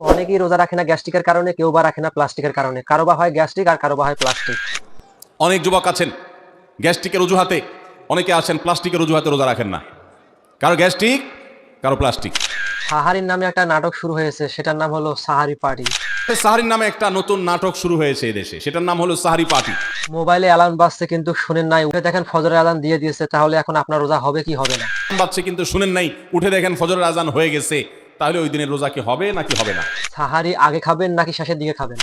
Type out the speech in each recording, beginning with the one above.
অনেকেই রোজা রাখে না গ্যাস্ট্রিকের কারণে, কেউ বা রাখে না প্লাস্টিকের কারণে। কারো বা হয় গ্যাস্ট্রিক আর কারো বা হয় প্লাস্টিক। অনেক যুবক আছেন গ্যাস্ট্রিকের অজুহাতে, অনেকে আছেন প্লাস্টিকের অজুহাতে রোজা রাখেন না। কারো গ্যাস্ট্রিক, কারো প্লাস্টিক। সাহারির নামে একটা নাটক শুরু হয়েছে, সেটার নাম হলো সাহারি পার্টি। সাহারির নামে একটা নতুন নাটক শুরু হয়েছে এই দেশে, সেটার নাম হলো সাহারি পার্টি। মোবাইলে অ্যালার্ম বাজছে কিন্তু শুনেন নাই, উঠে দেখেন ফজরের আজান দিয়ে দিয়েছে। তাহলে এখন আপনার রোজা হবে কি হবে না? বাচ্চা কিন্তু শুনেন নাই, উঠে দেখেন ফজরের আজান হয়ে গেছে। তাহলে ওই দিনের রোজা কি হবে নাকি হবে না? সাহারি আগে খাবেন নাকি শেষের দিকে খাবেন?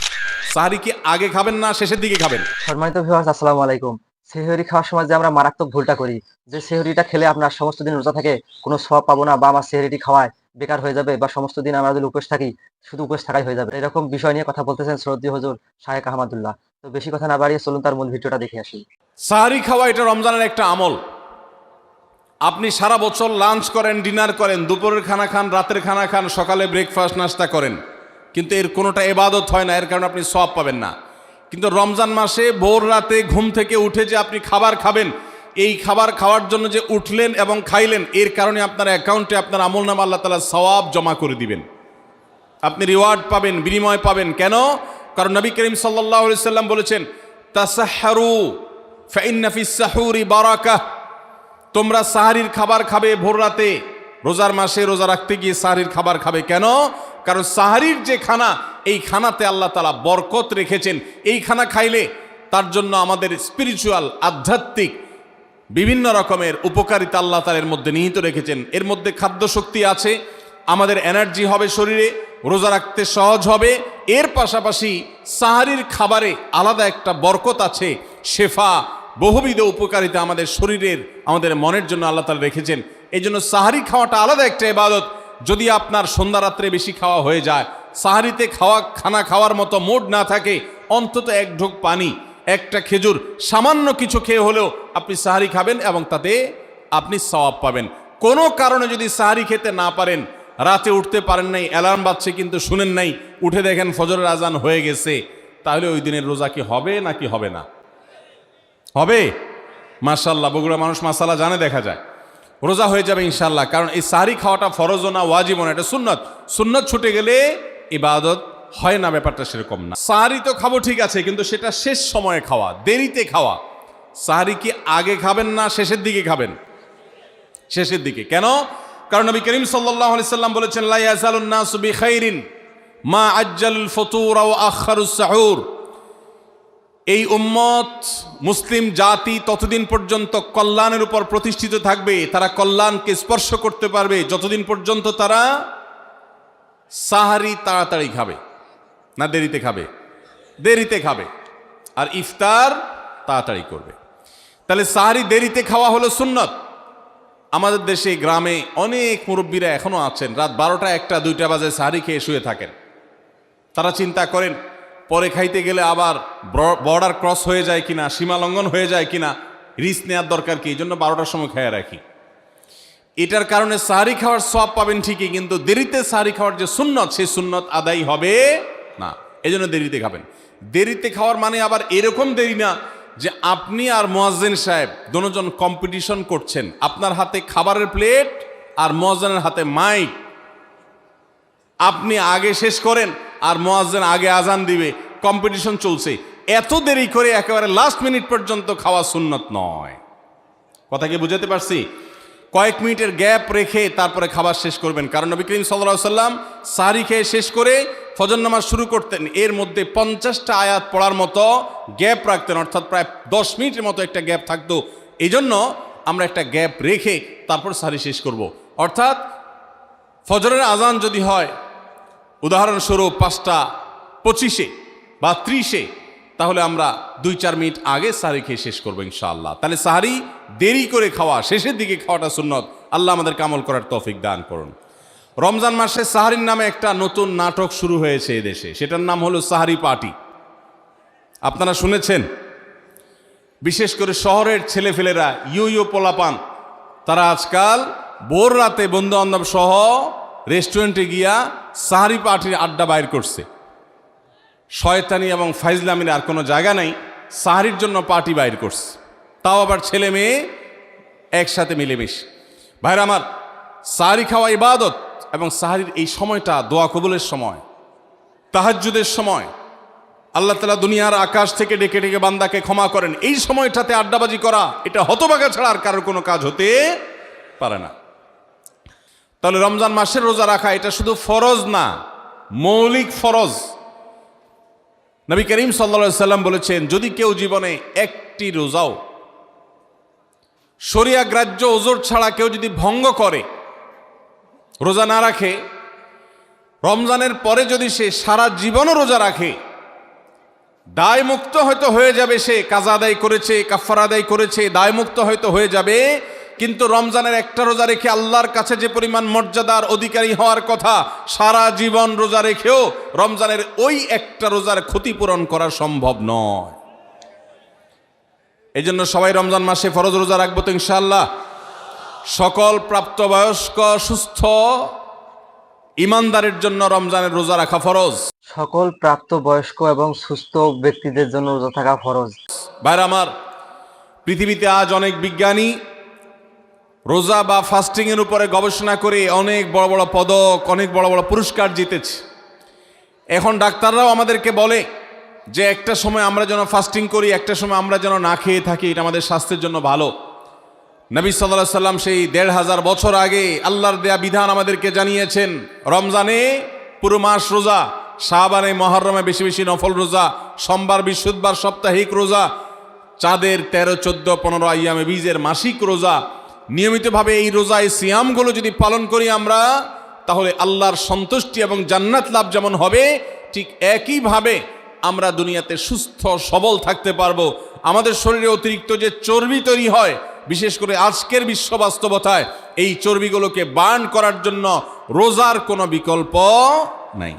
সাহারি কি আগে খাবেন না শেষের দিকে খাবেন? সম্মানিত ভিউয়ার্স, আসসালামু আলাইকুম। সেহরি খাওয়ার সময় যে আমরা মারাত্মক ভুলটা করি, যে সেহরিটা খেলে আপনার সমস্ত দিন রোজা থাকে কোনো সওয়াব পাবো না, বা আমার সেহরিটি খাওয়ায় বেকার হয়ে যাবে, বা সমস্ত দিন আমরা যদি উপোস থাকি শুধু উপোস থাকাই হয়ে যাবে, এরকম বিষয় নিয়ে কথা বলতেছেন শ্রদ্ধেয় হুজুর শায়েখ আহমদুল্লাহ। তো বেশি কথা না বাড়িয়ে চলুন তার মূল ভিডিওটা দেখে আসি। সাহারি খাওয়া এটা রমজানের একটা আমল। আপনি সারা বছর লাঞ্চ করেন, ডিনার করেন, দুপুরের খানা খান, রাতের খানা খান, সকালে ব্রেকফাস্ট নাস্তা করেন, কিন্তু এর কোনোটা ইবাদত হয় না, এর কারণে আপনি সওয়াব পাবেন না। কিন্তু রমজান মাসে ভোর রাতে ঘুম থেকে উঠে যে আপনি খাবার খাবেন, এই খাবার খাওয়ার জন্য যে উঠলেন এবং খাইলেন, এর কারণে আপনার অ্যাকাউন্টে আপনার আমলনামা আল্লাহ তাআলা সওয়াব জমা করে দিবেন। আপনি রিওয়ার্ড পাবেন, বিনিময় পাবেন। কেন? কারণ নবী করিম সাল্লাল্লাহু আলাইহি সাল্লাম বলেছেন, তাসাহহারু ফাইন্না ফিস সাহুরি বারাকাহ। তোমরা সাহারির খাবার খাবে ভোর রাতে, রোজার মাসে রোজা রাখতে গিয়ে সাহারির খাবার খাবে। কেন? কারণ সাহারির যে খানা, এই খানাতে আল্লাহ তাআলা বরকত রেখেছেন। এই খানা খাইলে তার জন্য আমাদের স্পিরিচুয়াল, আধ্যাত্মিক বিভিন্ন রকমের উপকারিতা আল্লাহ তাআলা এর মধ্যে নিহিত রেখেছেন। এর মধ্যে খাদ্য শক্তি আছে, আমাদের এনার্জি হবে শরীরে, রোজা রাখতে সহজ হবে। এর পাশাপাশি সাহারির খাবারে আলাদা একটা বরকত আছে, শেফা, বহুবিধ উপকারিতা আমাদের শরীরের, আমাদের মনের জন্য আল্লাহ তাআলা রেখেছেন। এই জন্য সাহারি খাওয়াটা আলাদা একটা ইবাদত। যদি আপনার সন্ধ্যা রাত্রে বেশি খাওয়া হয়ে যায়, সাহারিতে খানা খাওয়ার মতো মুড না থাকে, অন্তত এক ঢোক পানি, একটা খেজুর, সামান্য কিছু খেয়ে হলেও আপনি সাহারি খাবেন এবং তাতে আপনি সওয়াব পাবেন। কোনো কারণে যদি সাহারি খেতে না পারেন, রাতে উঠতে পারেন নাই, অ্যালার্ম বাজছে কিন্তু শুনেন নাই, উঠে দেখেন ফজরের আজান হয়ে গেছে, তাহলে ওই দিনের রোজা কি হবে নাকি হবে না? হবে। মাশাআল্লাহ, বগুড়া মানুষ মাসালা জানে, দেখা যায় রোজা হয়ে যাবে ইনশাআল্লাহ। কারণ এই সাহারি খাওয়াটা ফরজও না, ওয়াজিবও না, এটা সুন্নত। সুন্নত ছুটে গেলে ইবাদত হয় না, ব্যাপারটা সেরকম না। সাহারি তো খাবো ঠিক আছে, কিন্তু সেটা শেষ সময়ে খাওয়া, দেরিতে খাওয়া। সাহারি কি আগে খাবেন না শেষের দিকে খাবেন? শেষের দিকে। কেন? কারণ নবী করিম সাল্লাল্লাহু আলাইহি সাল্লাম বলেছেন, লা ইয়াজালুন নাসু বিখাইরিন মা আজ্জালুল ফুতুর ওয়া আখারুস সাহুর। এই উম্মত, মুসলিম জাতি ততদিন পর্যন্ত কল্যাণের উপর প্রতিষ্ঠিত থাকবে, তারা কল্যাণকে স্পর্শ করতে পারবে যতদিন পর্যন্ত তারা সাহারি তাড়াতাড়ি খাবে না দেরিতে খাবে? দেরিতে খাবে। আর ইফতার তাড়াতাড়ি করবে। তাহলে সাহারি দেরিতে খাওয়া হলো সুন্নত। আমাদের দেশে গ্রামে অনেক মুরব্বীরা এখনো আছেন, রাত 12টা, 1টা, 2টা বাজে সাহারি খেয়ে শুয়ে থাকেন। তারা চিন্তা করেন পরে খাইতে গেলে আবার বর্ডার ক্রস হয়ে যায় কিনা, সীমা লঙ্ঘন হয়ে যায় কিনা, রিস্ক নেওয়ার দরকার কি, এই জন্য 12টার সময় খেয়ে রাখি। এটার কারণে সাহারি খাওয়ার সওয়াব পাবেন ঠিকই, কিন্তু দেরিতে সাহারি খাওয়ার যে সুন্নত, সেই সুন্নত আদায় হবে না। এই জন্য দেরিতে খাবেন। দেরিতে খাওয়ার মানে আবার এরকম দেরি না যে আপনি আর মুয়াজ্জিন সাহেব দুজন কম্পিটিশন করছেন, আপনার হাতে খাবারের প্লেট আর মুয়াজ্জিনের হাতে মাইক, আপনি আগে শেষ করেন আর মুয়াজ্জিন আগে আজান দিবে, কম্পিটিশন চলছে। এত দেরি করে একেবারে লাস্ট মিনিট পর্যন্ত খাওয়া সুন্নত নয়। কথা কি বুঝাতে পারছি? কয়েক মিনিটের গ্যাপ রেখে তারপরে খাবার শেষ করবেন। কারণ নবী করিম সাল্লাল্লাহু আলাইহি সাল্লাম সাহারি খেয়ে শেষ করে ফজর নামাজ শুরু করতেন, এর মধ্যে 50টা আয়াত পড়ার মতো গ্যাপ রাখতেন, অর্থাৎ প্রায় 10 মিনিটের মতো একটা গ্যাপ থাকতো। এই জন্য আমরা একটা গ্যাপ রেখে তারপর সাহারি শেষ করব। অর্থাৎ ফজরের আজান যদি হয় উদাহরণস্বরূপ 5টা 25 বা 30, তাহলে আমরা 2-4 মিনিট আগে সাহারি খেয়ে শেষ করবো ইনশাআল্লাহ। তাহলে সাহারি দেরি করে খাওয়া, শেষের দিকে খাওয়াটা সুন্নত। আল্লাহ আমাদেরকে আমল করার তৌফিক দান করুন। রমজান মাসে সাহারির নামে একটা নতুন নাটক শুরু হয়েছে এই দেশে, সেটার নাম হলো সাহারি পার্টি। আপনারা শুনেছেন? বিশেষ করে শহরের ছেলেফেলেরা, ইউ পোলাপান, তারা আজকাল ভোর রাতে বন্ধু বান্ধব সহ রেস্টুরেন্টে গিয়া সাহারি পার্টির আড্ডা বাইর করছে। শয়তানি এবং ফাইজলামির আর কোনো জায়গা নাই, সাহারির জন্য পার্টি বাইর করছে, তাও আবার ছেলে মেয়ে একসাথে মিলেমিশে। ভাইরা আমার, সাহারি খাওয়া ইবাদত এবং সাহারির এই সময়টা দোয়া কবুলের সময়। তাহাজ্জুদের সময় আল্লাহ তাআলা দুনিয়ার আকাশ থেকে ডেকে ডেকে বান্দাকে ক্ষমা করেন। এই সময়টাতে আড্ডাবাজি করা এটা হতভাগা ছাড়া আর কারোর কোনো কাজ হতে পারে না। তাহলে রমজান মাসের রোজা রাখা এটা শুধু ফরজ না, মৌলিক ফরজ। নবী করিম সাল্লাল্লাহু আলাইহি সাল্লাম বলেছেন, যদি কেউ জীবনে একটি রোজাও শরিয়া গ্রাহ্য ওজর ছাড়া কেউ যদি ভঙ্গ করে, রোজা না রাখে, রমজানের পরে যদি সে সারা জীবনও রোজা রাখে, দায়মুক্ত হয়তো হয়ে যাবে, সে কাজা আদায় করেছে, কাফারা আদায় করেছে, দায়মুক্ত হয়তো হয়ে যাবে, কিন্তু রমজানের একটা রোজা রেখে আল্লাহর কাছে যে পরিমাণ মর্যাদার অধিকারী হওয়ার কথা, সারা জীবন রোজা রেখেও রমজানের ওই একটা রোজার ক্ষতিপূরণ করা সম্ভব নয়। এই জন্য সবাই রমজান মাসে ফরজ রোজা রাখবো তো ইনশাআল্লাহ। সকল প্রাপ্তবয়স্ক সুস্থ ইমানদারের জন্য রমজানের রোজা রাখা ফরজ। সকল প্রাপ্তবয়স্ক এবং সুস্থ ব্যক্তিদের জন্য রোজা থাকা ফরজ। ভাইরা আমার, পৃথিবীতে আজ অনেক বিজ্ঞানী রোজা বা ফাস্টিং এর উপরে গবেষণা করে অনেক বড় বড় পদক, অনেক বড় বড় পুরস্কার জিতেছে। এখন ডাক্তাররাও আমাদেরকে বলে যে একটা সময় আমরা যেন ফাস্টিং করি, একটা সময় আমরা যেন না খেয়ে থাকি, এটা আমাদের স্বাস্থ্যের জন্য ভালো। নবী সাল্লাল্লাহু আলাইহি সাল্লাম সেই ১৫০০ বছর আগে আল্লাহর দেয়া বিধান আমাদেরকে জানিয়েছেন। রমজানে পুরো মাস রোজা, শাবানে মুহররমে বেশি বেশি নফল রোজা, সোমবার বৃহস্পতিবার সাপ্তাহিক রোজা, চাঁদের ১৩, ১৪, ১৫ আইয়ামে বীজের মাসিক রোজা। নিয়মিতভাবে এই রোজা, এই সিয়ামগুলো যদি পালন করি আমরা, তাহলে আল্লাহর সন্তুষ্টি এবং জান্নাত লাভ যেমন হবে, ঠিক একইভাবে আমরা দুনিয়াতে সুস্থ সবল থাকতে পারবো। আমাদের শরীরে অতিরিক্ত যে চর্বি তৈরি হয়, বিশেষ করে আজকের বিশ্ব বাস্তবতায়, এই চর্বিগুলোকে বার্ন করার জন্য রোজার কোনো বিকল্প নাই।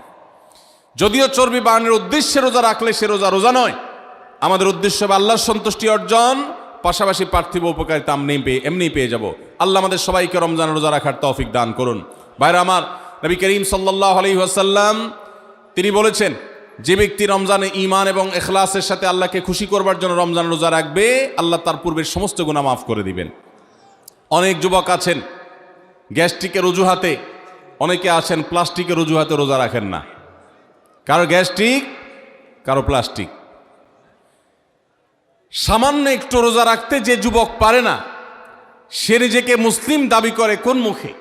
যদিও চর্বি বার্নের উদ্দেশ্যে রোজা রাখলে সে রোজা রোজা নয়। আমাদের উদ্দেশ্য হবে আল্লাহর সন্তুষ্টি অর্জন, পাশাপাশি পার্থিব উপকারিতা এমনি পেয়ে যাব। আল্লাহ আমাদের সবাইকে রমজান রোজা রাখার তৌফিক দান করুন। ভাইরা আমার, নবী করিম সাল্লাল্লাহু আলাইহি ওয়াসাল্লাম তিনি বলেছেন, যে ব্যক্তি রমজানে ঈমান এবং ইখলাসের সাথে আল্লাহকে খুশি করবার জন্য রমজান রোজা রাখবে, আল্লাহ তার পূর্বের সমস্ত গুনাহ মাফ করে দিবেন। অনেক যুবক আছেন গ্যাস্ট্রিকের অজুহাতে, অনেকে আছেন প্লাস্টিকের অজুহাতে রোজা রাখেন না। কারো গ্যাস্ট্রিক, কারো প্লাস্টিক। সামান্য একটু রোজা রাখতে যে যুবক পারে না, সে নিজেকে মুসলিম দাবি করে কোন মুখে?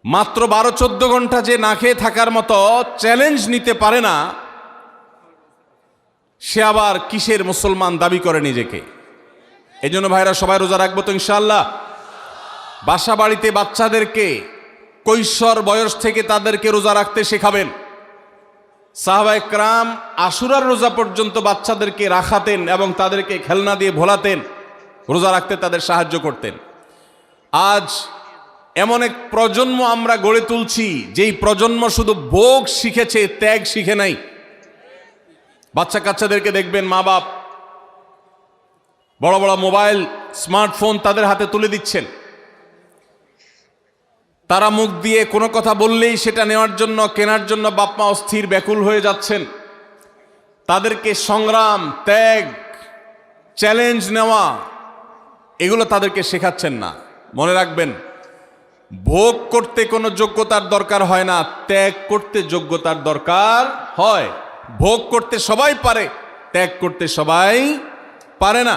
মাত্র ১২-১৪ ঘন্টা যে না খেয়ে থাকার মতো চ্যালেঞ্জ নিতে পারে না, সে আবার কিসের মুসলমান দাবি করে নিজেকে? এই জন্য ভাইরা সবাই রোজা রাখবো তো ইনশাআল্লাহ। বাসা বাড়িতে বাচ্চাদেরকে কৈশোর বয়স থেকে তাদেরকে রোজা রাখতে শেখাবেন। সাহাবায়ে কেরাম আশুরার রোজা পর্যন্ত বাচ্চাদেরকে রাখাতেন এবং তাদেরকে খেলনা দিয়ে ভোলাতেন, রোজা রাখতে তাদের সাহায্য করতেন। আজ এমন এক প্রজন্ম আমরা গড়ে তুলছি, যেই প্রজন্ম শুধু ভোগ শিখেছে, ত্যাগ শিখে নাই। বাচ্চা কাচ্চাদেরকে দেখবেন মা বাপ বড় বড় মোবাইল, স্মার্টফোন তাদের হাতে তুলে দিচ্ছেন। তারা মুখ দিয়ে কোনো কথা বললেই সেটা নেওয়ার জন্য, কেনার জন্য বাপ মা অস্থির ব্যাকুল হয়ে যাচ্ছেন। তাদেরকে সংগ্রাম, ত্যাগ, চ্যালেঞ্জ নেওয়া, এগুলো তাদেরকে শেখাচ্ছেন না। মনে রাখবেন, ভোগ করতে কোনো যোগ্যতার দরকার হয় না, ত্যাগ করতে যোগ্যতার দরকার হয়। ভোগ করতে সবাই পারে, ত্যাগ করতে সবাই পারে না।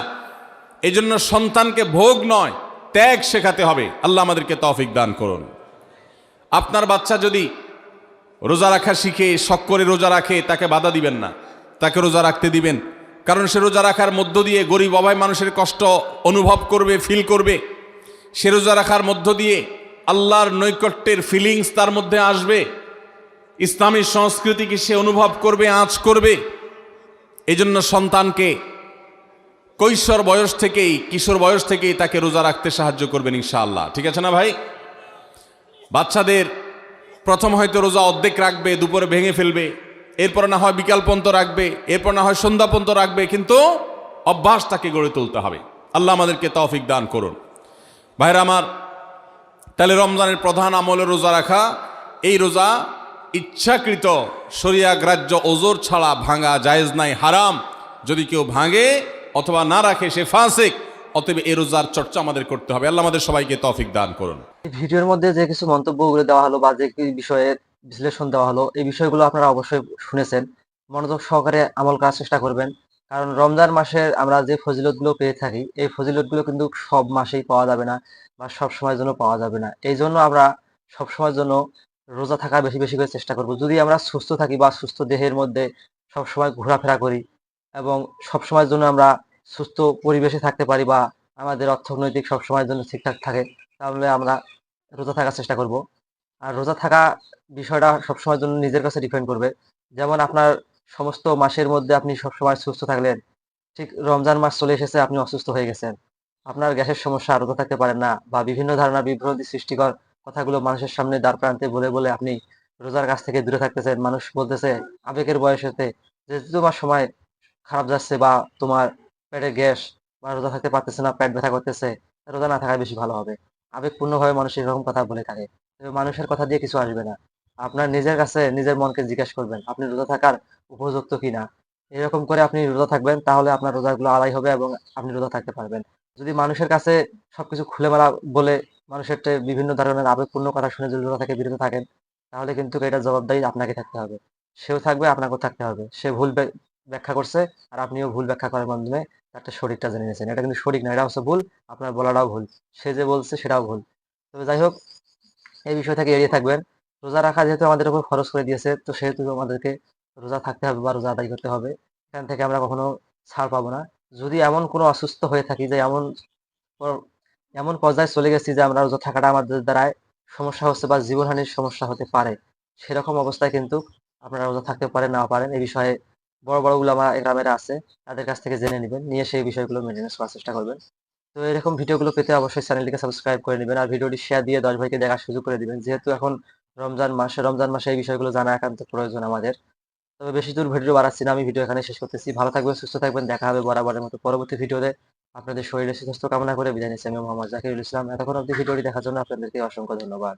এই জন্য সন্তানকে ভোগ নয়, ত্যাগ শেখাতে হবে। আল্লাহ আমাদেরকে তৌফিক দান করুন। আপনার বাচ্চা যদি রোজা রাখা শিখে, শখ করে রোজা রাখে, তাকে বাধা দিবেন না, তাকে রোজা রাখতে দিবেন। কারণ সে রোজা রাখার মধ্য দিয়ে গরিব অভাবী মানুষের কষ্ট অনুভব করবে, ফিল করবে। সে রোজা রাখার মধ্য দিয়ে আল্লাহর নৈকট্যের ফিলিংস তার মধ্যে আসবে, ইসলামী সংস্কৃতিকে সে অনুভব করবে, আঁচ করবে। এই জন্য সন্তানকে কৈশোর বয়স থেকেই, কিশোর বয়স থেকেই তাকে রোজা রাখতে সাহায্য করবেন ইনশাআল্লাহ। ঠিক আছে না ভাই? বাচ্চাদের প্রথম হয়তো রোজা অর্ধেক রাখবে, দুপুরে ভেঙে ফেলবে, এরপর না হয় বিকাল পর্যন্ত রাখবে, এরপর না হয় সন্ধ্যা পর্যন্ত রাখবে, কিন্তু অভ্যাস তাকে গড়ে তুলতে হবে। আল্লাহ আমাদেরকে তৌফিক দান করুন। ভাইরা আমার, তাহলে রমজানের প্রধান আমল রোজা রাখা। এই রোজা ইচ্ছাকৃত শরিয়া গ্রাহ্য ওজর ছাড়া ভাঙা জায়েজ নাই, হারাম। যদি কেউ ভাঙে অথবা না রাখে সে ফাসিক। অতএব এই রোজার চর্চা আমাদের করতে হবে। আল্লাহ আমাদের সবাইকে তৌফিক দান করুন। ভিডিওর মধ্যে যে কিছু মন্তব্যগুলো দেওয়া হলো বা যে বিষয়ে বিশ্লেষণ দেওয়া হলো, এই বিষয়গুলো আপনারা অবশ্যই শুনেছেন। মনোযোগ সহকারে আমল করার চেষ্টা করবেন। কারণ রমজান মাসের আমরা যে ফজিলতগুলো পেয়ে থাকি, এই ফজিলতগুলো কিন্তু সব মাসেই পাওয়া যাবে না বা সব সময়ের জন্য পাওয়া যাবে না। এই জন্য আমরা সব সময়ের জন্য রোজা থাকার বেশি বেশি করে চেষ্টা করব। যদি আমরা সুস্থ থাকি বা সুস্থ দেহের মধ্যে সবসময় ঘোরাফেরা করি এবং সবসময়ের জন্য আমরা সুস্থ পরিবেশে থাকতে পারি বা আমাদের অর্থনৈতিক সবসময়ের জন্য ঠিকঠাক থাকে, তাহলে আমরা রোজা থাকার চেষ্টা করব। আর রোজা থাকা বিষয়টা সবসময়ের জন্য নিজের কাছে ডিপেন্ড করবে। যেমন আপনার সমস্ত মাসের মধ্যে আপনি সবসময় সুস্থ থাকলেন, ঠিক রমজান মাস চলে এসেছে আপনি অসুস্থ হয়ে গেছেন। আপনার গ্যাসের সমস্যা, রোজা থাকতে পারেন না বা বিভিন্ন ধরনের বিভ্রান্তি সৃষ্টিকর কথাগুলো মানুষের সামনে দ্বার প্রান্তে বলে বলে আপনি রোজার কাছ থেকে দূরে থাকতেছেন। মানুষ বলতেছে আবেগের বয়সেতে যে তোমার সময় খারাপ যাচ্ছে বা তোমার পেটে গ্যাস বা রোজা থাকতে পারতেছে না, পেট ব্যথা করতেছে, রোজা না থাকাই বেশি ভালো হবে। আবেগপূর্ণভাবে মানুষ এরকম কথা বলে থাকে। তবে মানুষের কথা দিয়ে কিছু আসবে না। আপনার নিজের কাছে নিজের মনকে জিজ্ঞেস করবেন আপনি রোজা থাকার উপযুক্ত কিনা। এরকম করে আপনি রোজা থাকবেন, তাহলে আপনার রোজাগুলো আদায় হবে এবং আপনি রোজা থাকতে পারবেন। যদি মানুষের কাছে সবকিছু খুলেমেলা বলে মানুষের বিভিন্ন ধরনের আবেগপূর্ণ কথা শুনে যদি রোজা থেকে বিরত থাকেন, তাহলে কিন্তু এটা জবাবদাহি আপনাকে থাকতে হবে। সেও থাকবে, আপনাকেও থাকতে হবে। সে ভুল ব্যাখ্যা করছে আর আপনিও ভুল ব্যাখ্যা করার মাধ্যমে একটা সঠিকটা জেনে নিয়েছেন। এটা কিন্তু সঠিক না, এটা হচ্ছে ভুল। আপনার বলাটাও ভুল, সে যে বলছে সেটাও ভুল। তবে যাই হোক, এই বিষয় থেকে এড়িয়ে থাকবেন। রোজা রাখা যেহেতু আমাদের উপর ফরজ করে দিয়েছে, তো সেহেতু আমাদেরকে রোজা থাকতে হবে বা রোজা আদায় করতে হবে। এখান থেকে আমরা কখনো ছাড় পাবো না। যদি এমন কোনো অসুস্থ হয়ে থাকি যে প- এমন পর্যায়ে চলে গেছি যে আমরা রোজা থাকাটা আমাদের দ্বারায় সমস্যা হচ্ছে বা জীবনহানির সমস্যা হতে পারে, সেরকম অবস্থায় কিন্তু আপনারা রোজা থাকতে পারেন না পারেন এই বিষয়ে বড় বড় উলামা একরামেরা আছে, তাদের কাছ থেকে জেনে নেবেন, নিয়ে সেই বিষয়গুলো মেনটেন্যান্স করার চেষ্টা করবেন। তো এরকম ভিডিওগুলো পেতে অবশ্যই চ্যানেলটিকে সাবস্ক্রাইব করে নেবেন আর ভিডিওটি শেয়ার দিয়ে 10 ভাইকে দেখার সুযোগ করে দিবেন, যেহেতু এখন রমজান মাসে এই বিষয়গুলো জানা একান্ত প্রয়োজন আমাদের। তবে বেশি দূর ভিডিও বাড়াচ্ছি না, আমি ভিডিও এখানে শেষ করতেছি। ভালো থাকবেন, সুস্থ থাকবেন, দেখা হবে বরাবরের মতো পরবর্তী ভিডিওতে। আপনাদের শরীরের সুস্বাস্থ্য কামনা করে বিদায় নিচ্ছি আমি মোহাম্মদ জাকিরুল ইসলাম। এতক্ষণ অব্দি ভিডিওটি দেখার জন্য আপনাদেরকে অসংখ্য ধন্যবাদ।